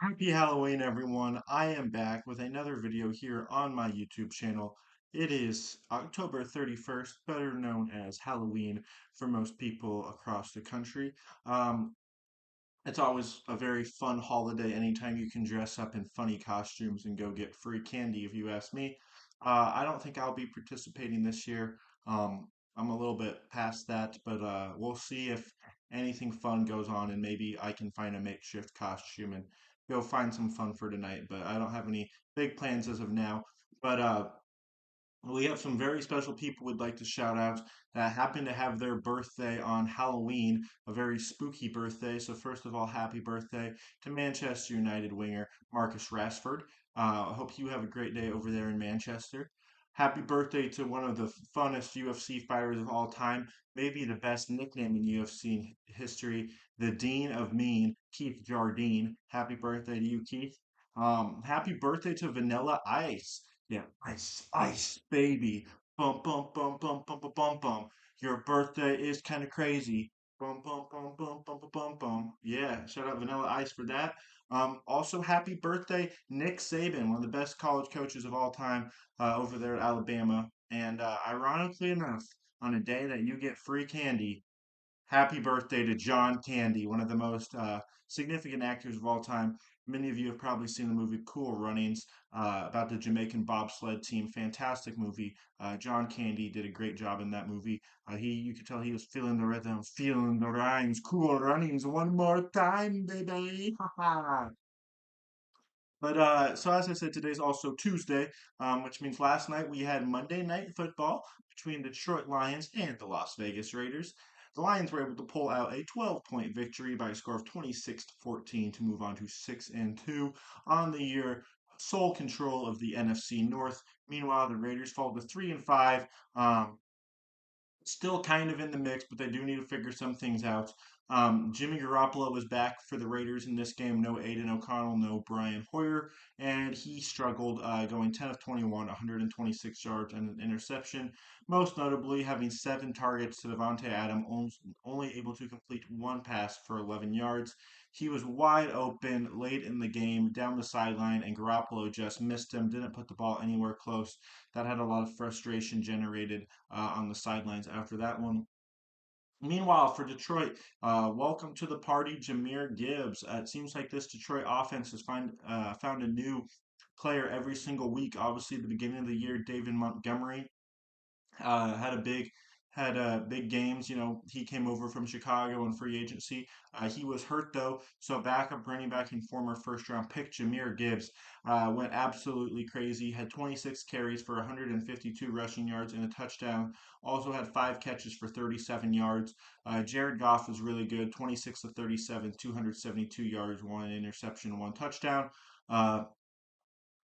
Happy Halloween, everyone. I am back with another video here on my YouTube channel. It is October 31st, better known as Halloween for most people across the country. Um, it's always a very fun holiday anytime you can dress up in funny costumes and go get free candy, if you ask me. I don't think I'll be participating this year. Um, I'm a little bit past that, but we'll see if anything fun goes on and maybe I can find a makeshift costume and go find some fun for tonight. But I don't have any big plans as of now. But we have some very special people we'd like to shout out that happen to have their birthday on Halloween, a very spooky birthday. So, first of all, happy birthday to Manchester United winger Marcus Rashford. I hope you have a great day over there in Manchester. Happy birthday to one of the funnest UFC fighters of all time, maybe the best nickname in UFC history, the Dean of Mean, Keith Jardine. Happy birthday to you, Keith. Happy birthday to Vanilla Ice. Yeah, ice, ice, baby. Bum, bum, bum, bum, bum, bum, bum, bum. Your birthday is kind of crazy. Bum, bum, bum, bum, bum, bum, bum, bum. Yeah, shout out Vanilla Ice for that. Also, happy birthday, Nick Saban, one of the best college coaches of all time over there at Alabama. And ironically enough, on a day that you get free candy, happy birthday to John Candy, one of the most significant actors of all time. Many of you have probably seen the movie Cool Runnings about the Jamaican bobsled team. Fantastic movie. John Candy did a great job in that movie. You could tell he was feeling the rhythm, feeling the rhymes. Cool Runnings, one more time, baby. But so as I said, today's also Tuesday, which means last night we had Monday Night Football between the Detroit Lions and the Las Vegas Raiders. The Lions were able to pull out a 12-point victory by a score of 26-14 to move on to 6-2 on the year, sole control of the NFC North. Meanwhile, the Raiders fall to 3-5. Still kind of in the mix, but they do need to figure some things out. Jimmy Garoppolo was back for the Raiders in this game. No Aiden O'Connell, no Brian Hoyer, and he struggled, going 10 of 21, 126 yards and an interception. Most notably, having 7 targets to Devontae Adams, only able to complete one pass for 11 yards. He was wide open late in the game down the sideline, and Garoppolo just missed him, didn't put the ball anywhere close. That had a lot of frustration generated on the sidelines after that one. Meanwhile, for Detroit, welcome to the party, Jameer Gibbs. It seems like this Detroit offense has found a new player every single week. Obviously, at the beginning of the year, David Montgomery uh, had a big big games. You know, he came over from Chicago in free agency. He was hurt though, so backup running back and former first round pick Jameer Gibbs went absolutely crazy. Had 26 carries for 152 rushing yards and a touchdown. Also had 5 catches for 37 yards. Jared Goff was really good, 26 of 37, 272 yards, one interception, one touchdown. Uh,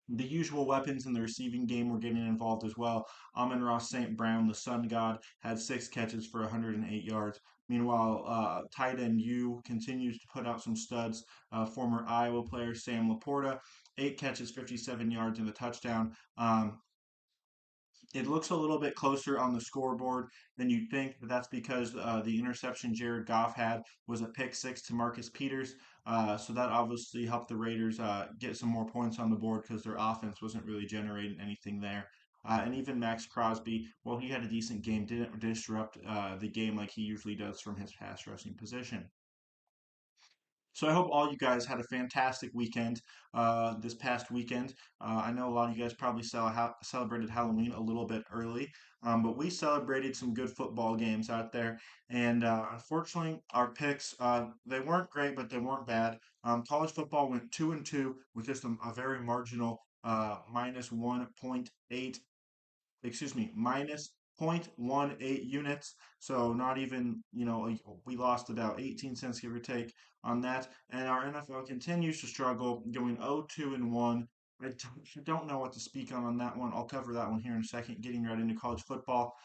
the usual weapons in the receiving game were getting involved as well. Amon-Ra St. Brown, the Sun God, had 6 catches for 108 yards. Meanwhile, tight end U continues to put out some studs. Former Iowa player Sam Laporta, 8 catches, 57 yards, and a touchdown. It looks a little bit closer on the scoreboard than you'd think, but that's because the interception Jared Goff had was a pick six to Marcus Peters. So that obviously helped the Raiders get some more points on the board because their offense wasn't really generating anything there. And even Max Crosby, well, he had a decent game, didn't disrupt the game like he usually does from his pass rushing position. So I hope all you guys had a fantastic weekend this past weekend. I know a lot of you guys probably celebrated Halloween a little bit early, but we celebrated some good football games out there. And unfortunately, our picks they weren't great, but they weren't bad. College football went 2-2 with just a very marginal minus 1.8 excuse me, minus 0.18 units. So not even, we lost about 18 cents give or take on that. And our NFL continues to struggle, going 0-2-1. I don't know what to speak on that one. I'll cover that one here in a second, getting right into college football.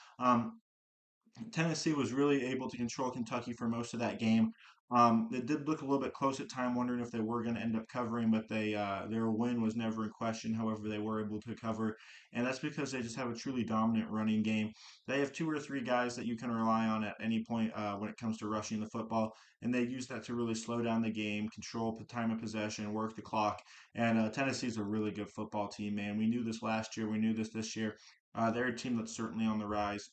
Tennessee was really able to control Kentucky for most of that game. It did look a little bit close at time, wondering if they were going to end up covering, but their win was never in question. However, they were able to cover, and that's because they just have a truly dominant running game. They have two or three guys that you can rely on at any point when it comes to rushing the football, and they use that to really slow down the game, control the time of possession, work the clock. And Tennessee's a really good football team, man. We knew this last year. We knew this year. They're a team that's certainly on the rise.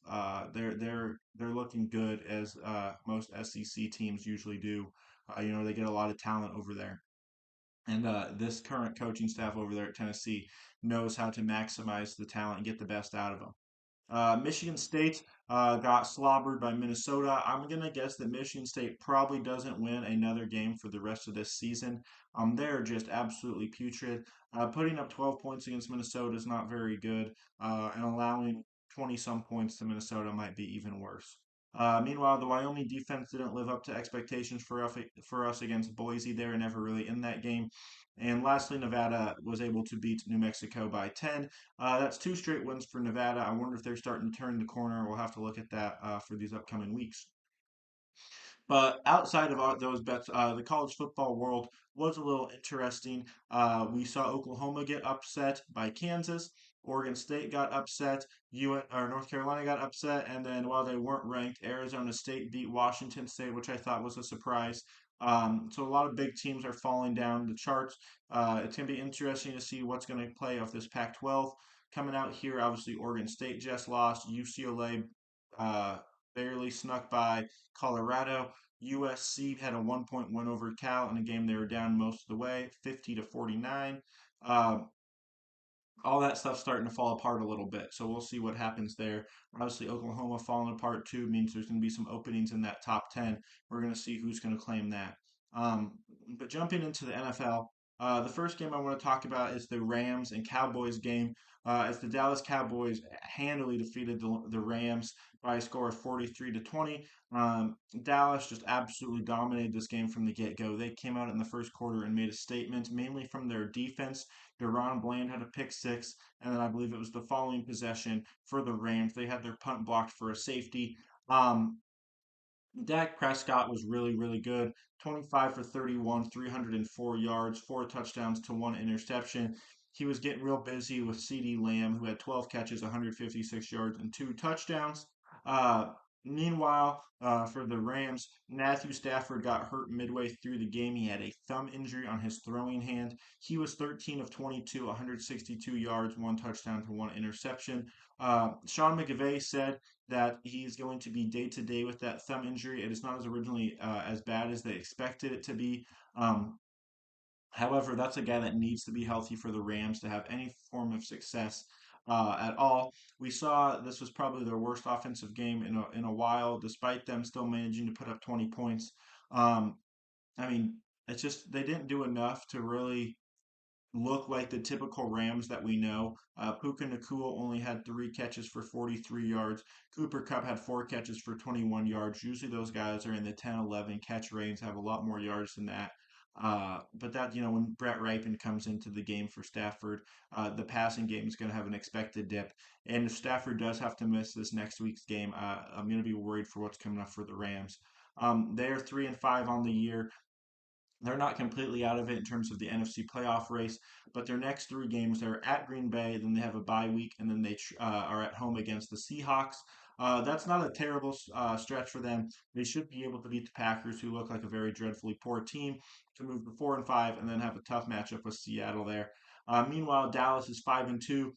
They're looking good as most SEC teams usually do. They get a lot of talent over there, and this current coaching staff over there at Tennessee knows how to maximize the talent and get the best out of them. Michigan State got slobbered by Minnesota. I'm going to guess that Michigan State probably doesn't win another game for the rest of this season. They're just absolutely putrid. Putting up 12 points against Minnesota is not very good, and allowing 20 some points to Minnesota might be even worse. Meanwhile, the Wyoming defense didn't live up to expectations for us against Boise. They were never really in that game. And lastly, Nevada was able to beat New Mexico by 10. That's two straight wins for Nevada. I wonder if they're starting to turn the corner. We'll have to look at that for these upcoming weeks. But outside of those bets, the college football world was a little interesting. We saw Oklahoma get upset by Kansas. Oregon State got upset. North Carolina got upset, and then while they weren't ranked, Arizona State beat Washington State, which I thought was a surprise. So a lot of big teams are falling down the charts. It's going to be interesting to see what's going to play off this Pac-12 coming out here. Obviously, Oregon State just lost. UCLA uh, barely snuck by Colorado. USC had a 1 point win over Cal in a game they were down most of the way, 50-49. Uh, all that stuff's starting to fall apart a little bit. So we'll see what happens there. Obviously, Oklahoma falling apart too means there's going to be some openings in that top 10. We're going to see who's going to claim that. Um, but jumping into the NFL, the first game I want to talk about is the Rams and Cowboys game. As the Dallas Cowboys handily defeated the Rams by a score of 43-20. Dallas just absolutely dominated this game from the get-go. They came out in the first quarter and made a statement, mainly from their defense. Deron Bland had a pick six, and then I believe it was the following possession for the Rams. They had their punt blocked for a safety. Um, Dak Prescott was really, really good. 25 for 31, 304 yards, four touchdowns to one interception. He was getting real busy with CeeDee Lamb, who had 12 catches, 156 yards, and two touchdowns. Uh, Meanwhile, for the Rams, Matthew Stafford got hurt midway through the game. He had a thumb injury on his throwing hand. He was 13 of 22, 162 yards, one touchdown to one interception. Sean McVay said that he's going to be day to day with that thumb injury. It is not as originally as bad as they expected it to be. Um, However, that's a guy that needs to be healthy for the Rams to have any form of success at all. We saw this was probably their worst offensive game in a while, despite them still managing to put up 20 points. Um, I mean, it's just they didn't do enough to really look like the typical Rams that we know. Puka Nakua only had three catches for 43 yards. Cooper Kupp had four catches for 21 yards. Usually those guys are in the 10, 11 catch range, have a lot more yards than that. But that, when Brett Rypien comes into the game for Stafford, the passing game is going to have an expected dip. And if Stafford does have to miss this next week's game, I'm going to be worried for what's coming up for the Rams. They are 3-5 on the year. They're not completely out of it in terms of the NFC playoff race, but their next three games, they're at Green Bay, then they have a bye week, and then they are at home against the Seahawks. That's not a terrible stretch for them. They should be able to beat the Packers, who look like a very dreadfully poor team, to move to 4-5, and then have a tough matchup with Seattle there. Meanwhile, Dallas is 5-2.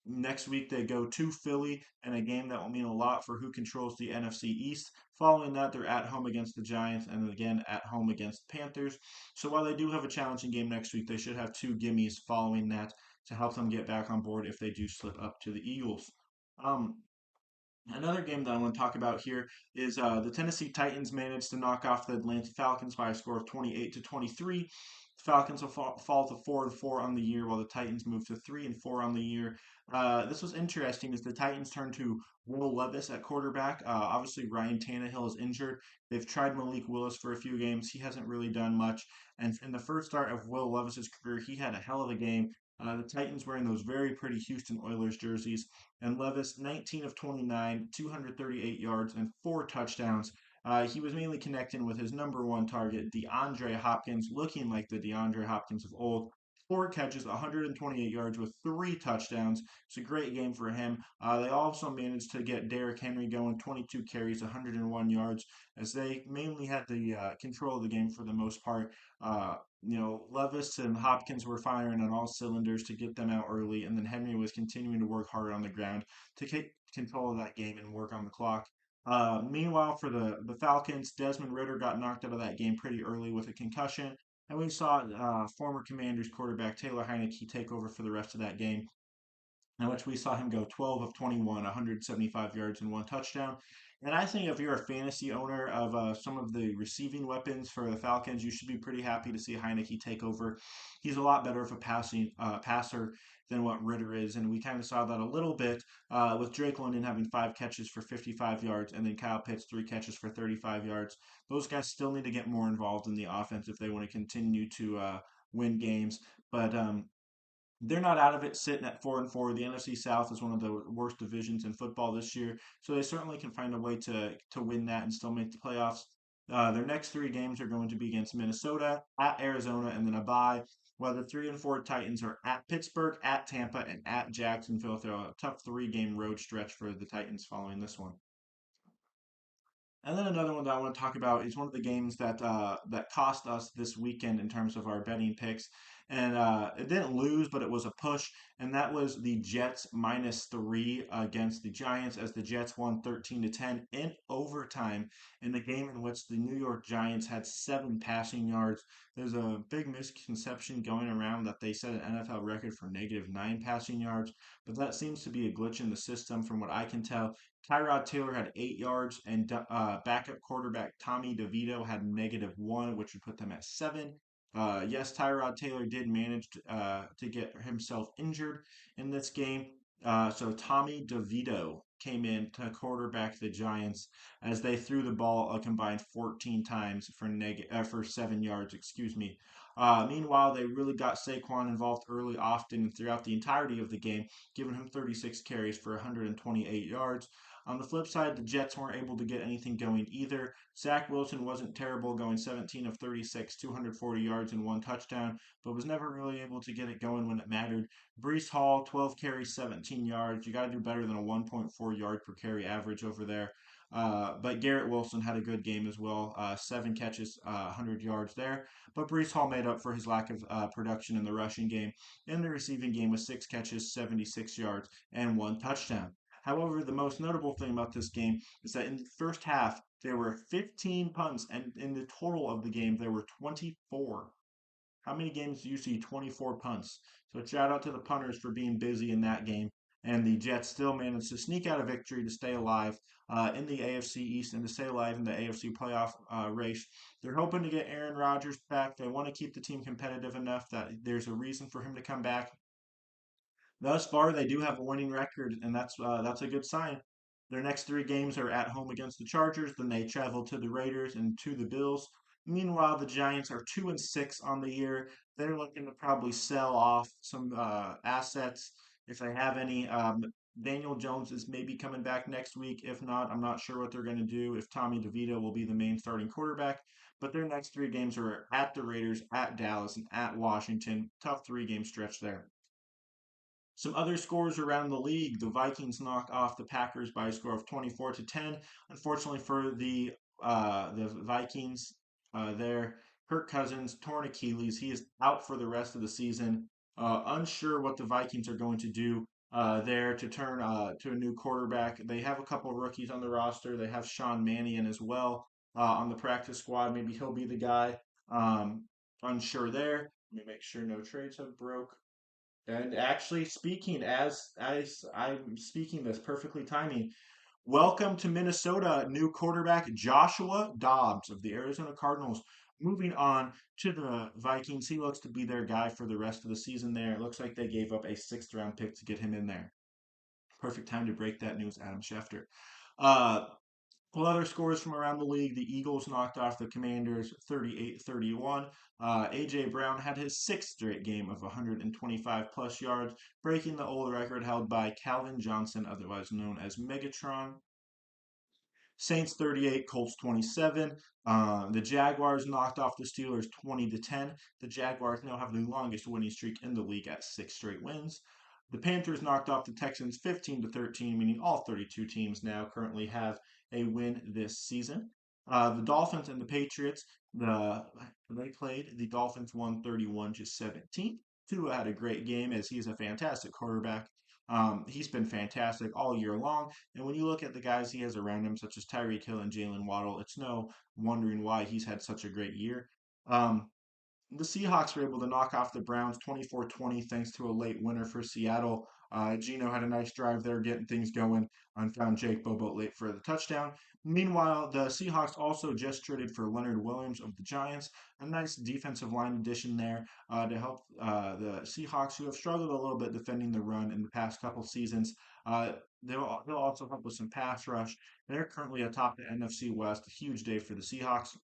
Next week they go to Philly in a game that will mean a lot for who controls the NFC East. Following that, they're at home against the Giants and again at home against the Panthers. So while they do have a challenging game next week, they should have two gimmies following that to help them get back on board if they do slip up to the Eagles. Um, Another game that I want to talk about here is the Tennessee Titans managed to knock off the Atlanta Falcons by a score of 28-23. The Falcons will fall to 4-4 on the year, while the Titans move to 3-4 on the year. This was interesting as the Titans turned to Will Levis at quarterback. Obviously, Ryan Tannehill is injured. They've tried Malik Willis for a few games. He hasn't really done much. And in the first start of Will Levis's career, he had a hell of a game. The Titans wearing those very pretty Houston Oilers jerseys, and Levis 19 of 29, 238 yards, and four touchdowns. He was mainly connecting with his number one target, DeAndre Hopkins, looking like the DeAndre Hopkins of old. Four catches, 128 yards with three touchdowns. It's a great game for him. They also managed to get Derrick Henry going, 22 carries, 101 yards, as they mainly had the control of the game for the most part. Levis and Hopkins were firing on all cylinders to get them out early, and then Henry was continuing to work hard on the ground to take control of that game and work on the clock. Meanwhile, for the Falcons, Desmond Ritter got knocked out of that game pretty early with a concussion, and we saw former Commanders quarterback Taylor Heineke take over for the rest of that game, in which we saw him go 12 of 21, 175 yards and one touchdown. And I think if you're a fantasy owner of some of the receiving weapons for the Falcons, you should be pretty happy to see Heineke take over. He's a lot better of a passer than what Ritter is, and we kind of saw that a little bit with Drake London having 5 catches for 55 yards, and then Kyle Pitts 3 catches for 35 yards. Those guys still need to get more involved in the offense if they want to continue to win games. But they're not out of it sitting at 4-4. The NFC South is one of the worst divisions in football this year, so they certainly can find a way to win that and still make the playoffs. Their next three games are going to be against Minnesota, at Arizona, and then a bye. While the 3-4 Titans are at Pittsburgh, at Tampa, and at Jacksonville. So a tough 3-game road stretch for the Titans following this one. And then another one that I want to talk about is one of the games that cost us this weekend in terms of our betting picks, and it didn't lose, but it was a push, and that was the Jets -3 against the Giants, as the Jets won 13-10 in overtime in the game in which the New York Giants had 7 passing yards. There's a big misconception going around that they set an NFL record for -9 passing yards, but that seems to be a glitch in the system from what I can tell. Tyrod Taylor had 8 yards, and backup quarterback Tommy DeVito had -1, which would put them at 7. Yes, Tyrod Taylor did manage to get himself injured in this game. So Tommy DeVito came in to quarterback the Giants as they threw the ball a combined 14 times for 7 yards. Excuse me. Meanwhile, they really got Saquon involved early, often, and throughout the entirety of the game, giving him 36 carries for 128 yards. On the flip side, the Jets weren't able to get anything going either. Zach Wilson wasn't terrible, going 17 of 36, 240 yards and one touchdown, but was never really able to get it going when it mattered. Brees Hall, 12 carries, 17 yards. You got to do better than a 1.4 yard per carry average over there. But Garrett Wilson had a good game as well, 7 catches, 100 yards there. But Brees Hall made up for his lack of production in the rushing game. In the receiving game with 6 catches, 76 yards, and one touchdown. However, the most notable thing about this game is that in the first half, there were 15 punts, and in the total of the game, there were 24. How many games do you see 24 punts? So shout out to the punters for being busy in that game. And the Jets still managed to sneak out a victory to stay alive in the AFC East and to stay alive in the AFC playoff race. They're hoping to get Aaron Rodgers back. They want to keep the team competitive enough that there's a reason for him to come back. Thus far, they do have a winning record, and that's a good sign. Their next three games are at home against the Chargers, then they travel to the Raiders and to the Bills. Meanwhile, the Giants are 2-6 on the year. They're looking to probably sell off some assets if they have any. Daniel Jones is maybe coming back next week. If not, I'm not sure what they're going to do. If Tommy DeVito will be the main starting quarterback, but their next three games are at the Raiders, at Dallas, and at Washington. Tough 3-game stretch there. Some other scores around the league: the Vikings knocked off the Packers by a score of 24-10. Unfortunately for the Vikings, there Kirk Cousins torn Achilles. He is out for the rest of the season. Unsure what the Vikings are going to do there to turn to a new quarterback. They have a couple of rookies on the roster. They have Sean Mannion as well on the practice squad. Maybe he'll be the guy. Unsure there. Let me make sure no trades have broke. And actually, speaking as I'm speaking this perfectly timing. Welcome to Minnesota, new quarterback Joshua Dobbs of the Arizona Cardinals. Moving on to the Vikings, he looks to be their guy for the rest of the season. There, it looks like they gave up a sixth-round pick to get him in there. Perfect time to break that news, Adam Schefter. Uh, well, other scores from around the league: the Eagles knocked off the Commanders 38-31. A.J. Brown had his sixth straight game of 125 plus yards, breaking the old record held by Calvin Johnson, otherwise known as Megatron. Saints 38, Colts 27. The Jaguars knocked off the Steelers 20-10. The Jaguars now have the longest winning streak in the league at 6 straight wins. The Panthers knocked off the Texans 15-13, meaning all 32 teams now currently have a win this season. The Dolphins and the Patriots, they played. The Dolphins won 31-17. Tua had a great game as he's a fantastic quarterback. He's been fantastic all year long. And when you look at the guys he has around him, such as Tyreek Hill and Jalen Waddle, it's no wondering why he's had such a great year. Um, the Seahawks were able to knock off the Browns 24-20 thanks to a late winner for Seattle. Gino had a nice drive there getting things going and found Jake Bobo late for the touchdown. Meanwhile, the Seahawks also just traded for Leonard Williams of the Giants, a nice defensive line addition there to help the Seahawks, who have struggled a little bit defending the run in the past couple seasons. Uh, they'll also help with some pass rush. They're currently atop the NFC West. A huge day for the Seahawks.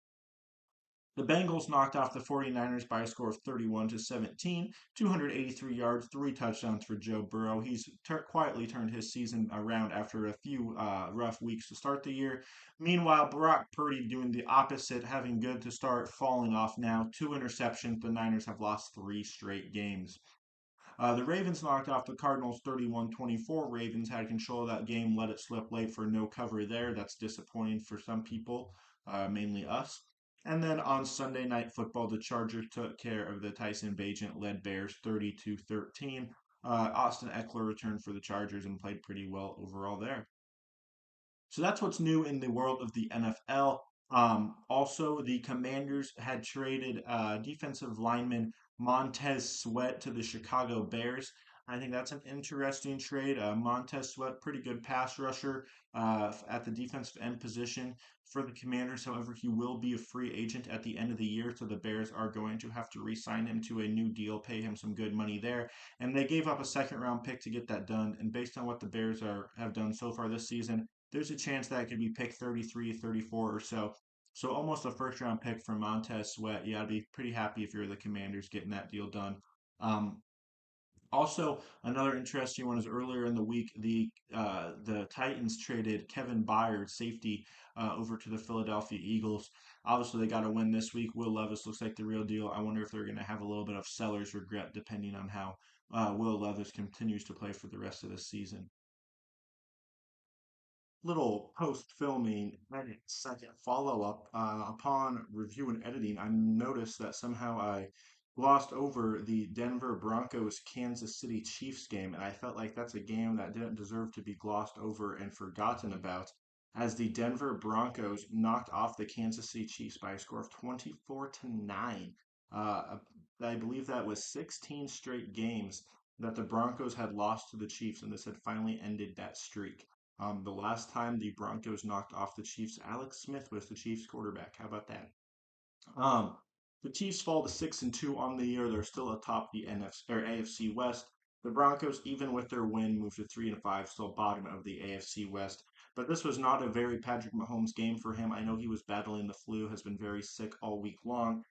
The Bengals knocked off the 49ers by a score of 31-17, 283 yards, 3 touchdowns for Joe Burrow. He's quietly turned his season around after a few rough weeks to start the year. Meanwhile, Brock Purdy doing the opposite, having good to start, falling off now. 2 interceptions. The Niners have lost 3 straight games. The Ravens knocked off the Cardinals 31-24. Ravens had control of that game, let it slip late for no cover there. That's disappointing for some people, mainly us. And then on Sunday Night Football, the Chargers took care of the Tyson Bagent led Bears 32-13. Austin Eckler returned for the Chargers and played pretty well overall there. So that's what's new in the world of the NFL. Also, the Commanders had traded defensive lineman Montez Sweat to the Chicago Bears. I think that's an interesting trade. Montez Sweat, pretty good pass rusher at the defensive end position for the Commanders. However, he will be a free agent at the end of the year, so the Bears are going to have to re-sign him to a new deal, pay him some good money there. And they gave up a second-round pick to get that done. And based on what the Bears have done so far this season, there's a chance that it could be pick 33, 34 or so. So almost a first round pick from Montez Sweat. Yeah, I'd be pretty happy if you're the Commanders getting that deal done. Um, Also, another interesting one is earlier in the week, the Titans traded Kevin Byard, safety, over to the Philadelphia Eagles. Obviously, they got to win this week. Will Levis looks like the real deal. I wonder if they're going to have a little bit of seller's regret depending on how Will Levis continues to play for the rest of the season. Little post filming edit second follow up. Upon review and editing, I noticed that somehow I glossed over the Denver Broncos Kansas City Chiefs game, and I felt like that's a game that didn't deserve to be glossed over and forgotten about, as the Denver Broncos knocked off the Kansas City Chiefs by a score of 24-9. I believe that was 16 straight games that the Broncos had lost to the Chiefs, and this had finally ended that streak. The last time the Broncos knocked off the Chiefs, Alex Smith was the Chiefs quarterback. How about that? Um, the Chiefs fall to 6-2 on the year. They're still atop the NFC or AFC West. The Broncos, even with their win, moved to 3-5, still bottom of the AFC West. But this was not a very Patrick Mahomes game for him. I know he was battling the flu, has been very sick all week long.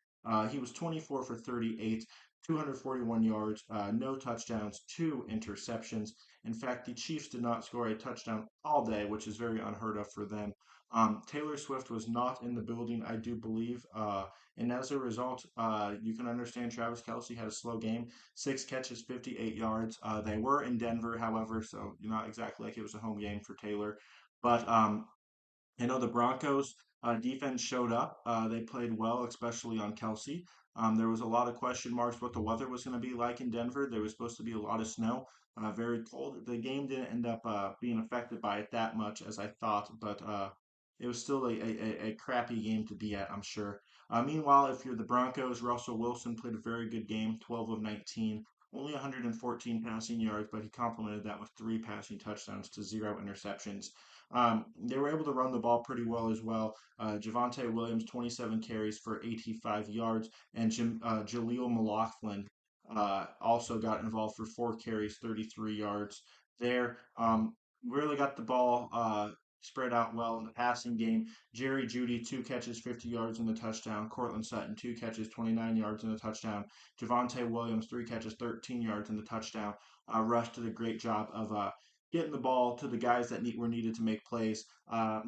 He was 24 for 38, 241 yards, no touchdowns, 2 interceptions. In fact, the Chiefs did not score a touchdown all day, which is very unheard of for them. Taylor Swift was not in the building, I do believe. And as a result, you can understand Travis Kelce had a slow game, 6 catches, 58 yards. They were in Denver, however, so not exactly like it was a home game for Taylor. But I know the Broncos defense showed up. They played well, especially on Kelsey. There was a lot of question marks what the weather was going to be like in Denver. There was supposed to be a lot of snow, very cold. The game didn't end up being affected by it that much as I thought, but it was still a crappy game to be at, I'm sure. Meanwhile, if you're the Broncos, Russell Wilson played a very good game, 12 of 19, only 114 passing yards, but he complemented that with 3 passing touchdowns to 0 interceptions. They were able to run the ball pretty well as well. Javante Williams, 27 carries for 85 yards, and Jaleel McLaughlin also got involved for 4 carries, 33 yards there. Really got the ball spread out well in the passing game. Jerry Judy, 2 catches, 50 yards in the touchdown. Cortland Sutton, 2 catches, 29 yards in the touchdown. Javante Williams, 3 catches, 13 yards in the touchdown. Rush did a great job of getting the ball to the guys that were needed to make plays,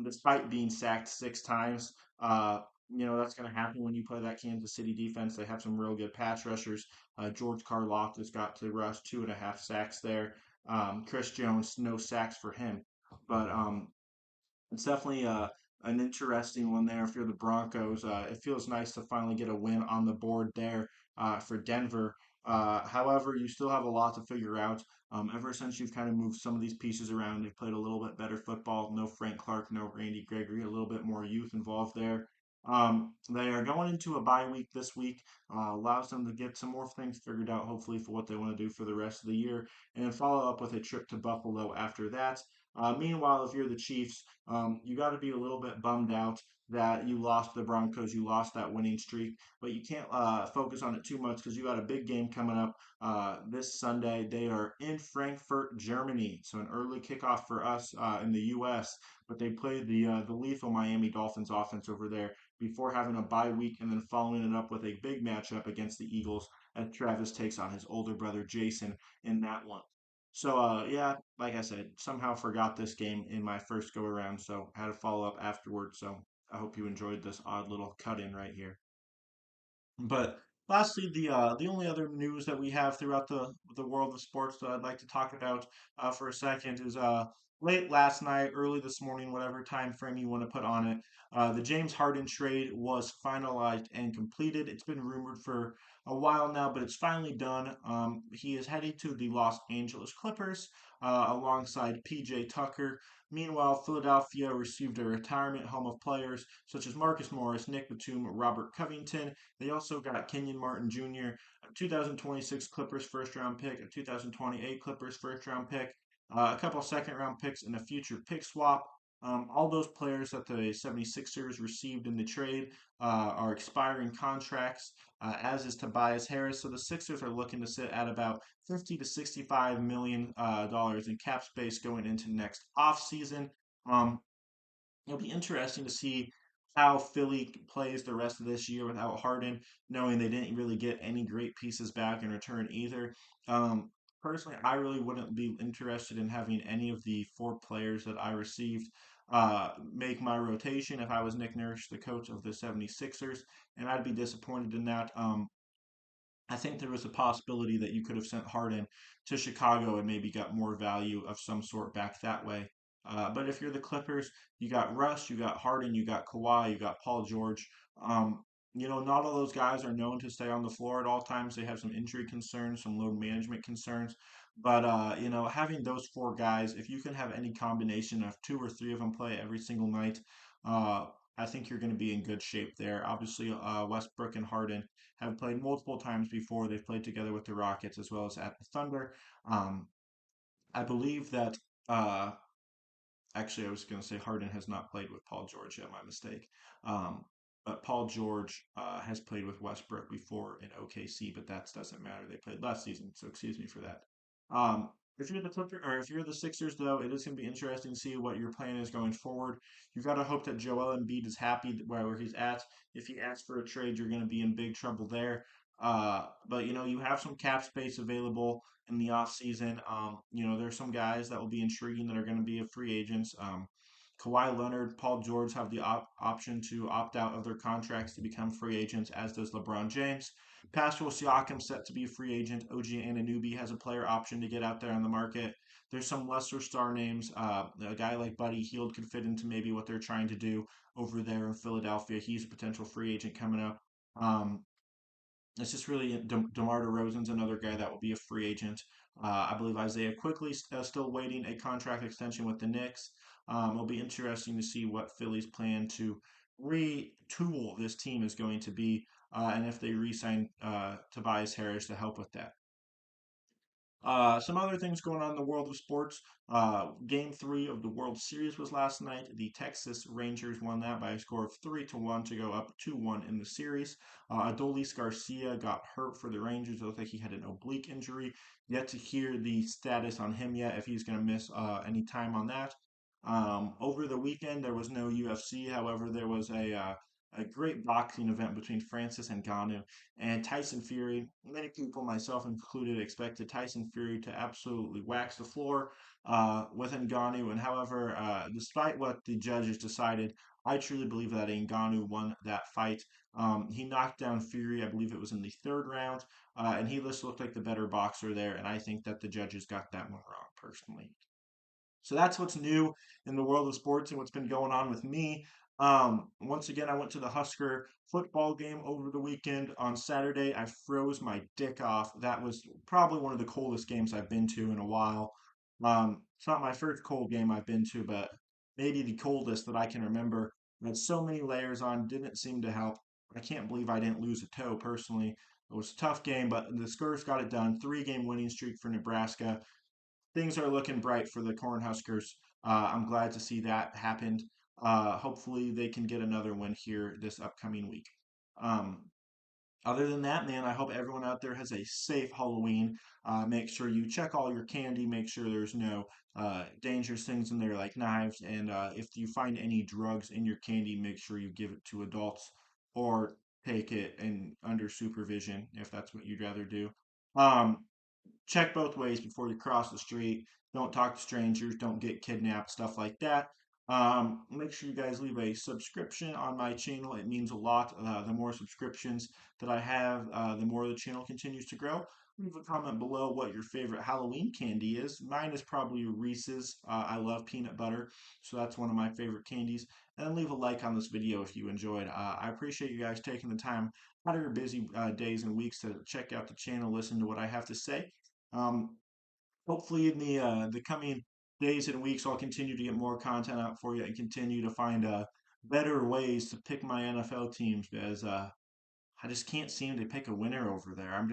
despite being sacked 6 times. That's going to happen when you play that Kansas City defense. They have some real good pass rushers. George Karlaftis got to rush 2.5 sacks there. Chris Jones, no sacks for him. But it's definitely an interesting one there if you're the Broncos. It feels nice to finally get a win on the board there for Denver. However, you still have a lot to figure out. Ever since you've kind of moved some of these pieces around, they've played a little bit better football. No Frank Clark, no Randy Gregory, a little bit more youth involved there. They are going into a bye week this week, allows them to get some more things figured out, hopefully, for what they want to do for the rest of the year, and then follow up with a trip to Buffalo after that. Meanwhile, if you're the Chiefs, you got to be a little bit bummed out that you lost the Broncos, you lost that winning streak, but you can't focus on it too much because you got a big game coming up this Sunday. They are in Frankfurt, Germany, so an early kickoff for us in the U.S. But they played the lethal Miami Dolphins offense over there before having a bye week and then following it up with a big matchup against the Eagles as Travis takes on his older brother Jason in that one. So yeah, like I said, somehow forgot this game in my first go around, so had to follow up afterwards. So I hope you enjoyed this odd little cut in right here. But lastly, the only other news that we have throughout the world of sports that I'd like to talk about for a second is late last night, early this morning, whatever time frame you want to put on it. The James Harden trade was finalized and completed. It's been rumored for a while now, but it's finally done. He is heading to the Los Angeles Clippers alongside PJ Tucker. Meanwhile, Philadelphia received a retirement home of players such as Marcus Morris, Nick Batum, Robert Covington. They also got Kenyon Martin Jr., a 2026 Clippers first round pick, a 2028 Clippers first round pick, a couple second round picks, and a future pick swap. All those players that the 76ers received in the trade are expiring contracts, as is Tobias Harris. So the Sixers are looking to sit at about 50 to 65 million dollars in cap space going into next offseason. Um, It'll be interesting to see how Philly plays the rest of this year without Harden, knowing they didn't really get any great pieces back in return either. Personally, I really wouldn't be interested in having any of the four players that I received make my rotation if I was Nick Nurse, the coach of the 76ers, and I'd be disappointed in that. I think there was a possibility that you could have sent Harden to Chicago and maybe got more value of some sort back that way. But if you're the Clippers, you got Russ, you got Harden, you got Kawhi, you got Paul George. Not all those guys are known to stay on the floor at all times. They have some injury concerns, some load management concerns. But having those four guys, if you can have any combination of two or three of them play every single night, uh, I think you're going to be in good shape there. Obviously, Westbrook and Harden have played multiple times before. They've played together with the Rockets as well as at the Thunder. Um, I believe that uh, actually, I was going to say Harden has not played with Paul George yet. My mistake. Um, but Paul George has played with Westbrook before in OKC, but that doesn't matter. They played last season, so excuse me for that. Um, if you're the Clipper or if you're the Sixers, though, it is going to be interesting to see what your plan is going forward. You've got to hope that Joel Embiid is happy where he's at. If he asks for a trade, you're going to be in big trouble there. But you have some cap space available in the offseason. There's some guys that will be intriguing that are going to be a free agents. Kawhi Leonard, Paul George have the option to opt out of their contracts to become free agents, as does LeBron James. Pascal Siakam set to be a free agent. OG Anunoby has a player option to get out there on the market. There's some lesser star names. A guy like Buddy Hield could fit into maybe what they're trying to do over there in Philadelphia. He's a potential free agent coming up. Um, it's just really DeMar DeRozan's another guy that will be a free agent. I believe Isaiah Quickly still waiting a contract extension with the Knicks. It'll be interesting to see what Philly's plan to retool this team is going to be, and if they re-sign Tobias Harris to help with that. Some other things going on in the world of sports. Game three of the World Series was last night. The Texas Rangers won that by a score of 3-1 to go up 2-1 in the series. Adolis Garcia got hurt for the Rangers. It looked like he had an oblique injury. Yet to hear the status on him yet, if he's going to miss any time on that. Over the weekend, there was no UFC. However, there was a great boxing event between Francis Ngannou and Tyson Fury. Many people, myself included, expected Tyson Fury to absolutely wax the floor with Ngannou. And however, despite what the judges decided, I truly believe that Ngannou won that fight. He knocked down Fury, I believe it was in the third round, and he just looked like the better boxer there. And I think that the judges got that one wrong, personally. So that's what's new in the world of sports and what's been going on with me. Once again, I went to the Husker football game over the weekend. On Saturday, I froze my dick off. That was probably one of the coldest games I've been to in a while. It's not my first cold game I've been to, but maybe the coldest that I can remember. I had so many layers on, didn't seem to help. I can't believe I didn't lose a toe personally. It was a tough game, but the Scurs got it done. 3 game winning streak for Nebraska. Things are looking bright for the Cornhuskers. I'm glad to see that happened. Hopefully, they can get another win here this upcoming week. Um, Other than that, man, I hope everyone out there has a safe Halloween. Make sure you check all your candy. Make sure there's no dangerous things in there like knives. And if you find any drugs in your candy, make sure you give it to adults or take it in under supervision if that's what you'd rather do. Um, Check both ways before you cross the street. Don't talk to strangers. Don't get kidnapped. Stuff like that. Make sure you guys leave a subscription on my channel. It means a lot. The more subscriptions that I have, the more the channel continues to grow. Leave a comment below what your favorite Halloween candy is. Mine is probably Reese's. I love peanut butter, so that's one of my favorite candies. And then leave a like on this video if you enjoyed. I appreciate you guys taking the time out of your busy days and weeks to check out the channel, listen to what I have to say. Um, Hopefully, in the coming days and weeks, I'll continue to get more content out for you and continue to find better ways to pick my NFL teams because I just can't seem to pick a winner over there.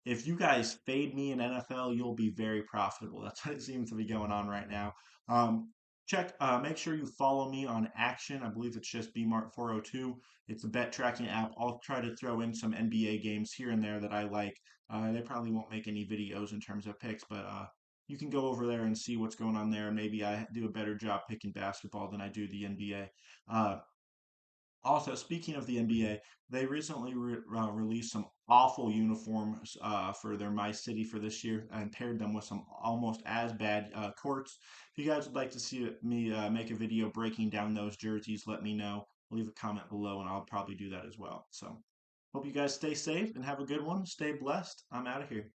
If you guys fade me in NFL, you'll be very profitable. That's what it seems to be going on right now. Um, make sure you follow me on Action. I believe it's just BMart402. It's a bet tracking app. I'll try to throw in some NBA games here and there that I like. They probably won't make any videos in terms of picks, but you can go over there and see what's going on there. Maybe I do a better job picking basketball than I do the NBA. Also, speaking of the NBA, they recently released some awful uniforms for their My City for this year and paired them with some almost as bad courts. If you guys would like to see me make a video breaking down those jerseys, let me know. Leave a comment below and I'll probably do that as well. So, hope you guys stay safe and have a good one. Stay blessed. I'm out of here.